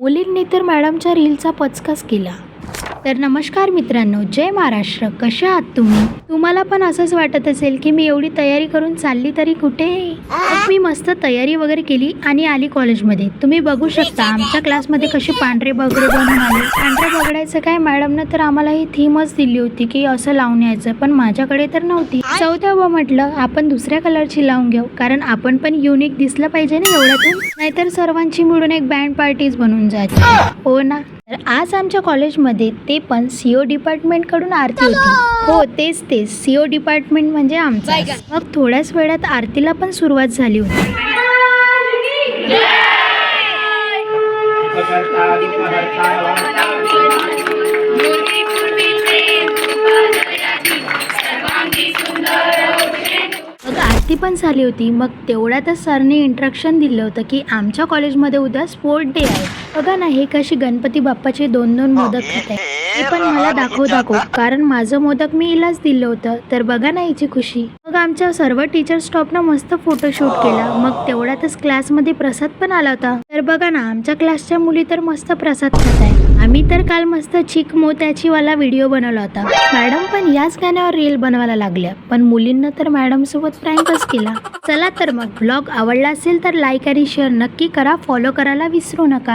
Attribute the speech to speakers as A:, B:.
A: मुलींनी तर मॅडमच्या रीलचा पचकाच केला। तर नमस्कार मित्रांनो, जय महाराष्ट्र। कशा आहात तुम्ही? तुम्हाला पण असंच वाटत असेल की मी एवढी तयारी करून चालली तरी कुठे? मी मस्त तयारी वगैरे केली आणि आली कॉलेजमध्ये। तुम्ही बघू शकता आमच्या क्लासमध्ये कसे पांढरे बगडे बनून आले। पांढरे बगडायचं काय, मॅडमनं तर आम्हाला ही थीमच दिली होती की असं लावून यायचं, पण माझ्याकडे तर नव्हती। चौथ्यावर म्हटलं आपण दुसऱ्या कलरची लावून घेऊ, कारण आपण पण युनिक दिसलं पाहिजे ना एवढ्यातून, नाहीतर सर्वांची मिळून एक बँड पार्टीज बनून जायची, हो ना। तर आज आमच्या कॉलेजमध्ये ते पण सीओ डिपार्टमेंट कडून आरती होती। हो तेच सीओ डिपार्टमेंट म्हणजे आमचा। मग थोड्याच वेळात आरतीला पण सुरुवात झाली होती। मग आरती पण झाली होती। मग तेवढ्यातच सरने इंट्रोडक्शन दिलं होतं की आमच्या कॉलेजमध्ये उद्या स्पोर्ट डे आहे। बघा ना, हे कशी गणपती बाप्पाचे 2-2 मोदक खात आहे। ते पण मला दाखव, कारण माझं मोदक मी हिलाच दिलं होतं। तर बघा ना हिची खुशी। मग आमच्या सर्व टीचर स्टॉफनं मस्त फोटोशूट केला। मग तेवढ्यातच क्लासमध्ये प्रसाद पण आला होता। तर बघा ना, आमच्या क्लासच्या मुली तर मस्त प्रसाद खात आहे। आम्ही तर काल मस्त चिक मोत्याची वाला व्हिडिओ बनवला होता। मॅडम पण याच गाण्यावर रील बनवायला लागल्या, पण मुलींना तर मॅडम सोबत प्रँकच केला। चला तर मग व्लॉग आवडला असेल तर लाईक आणि शेअर नक्की करा, फॉलो करायला विसरू नका।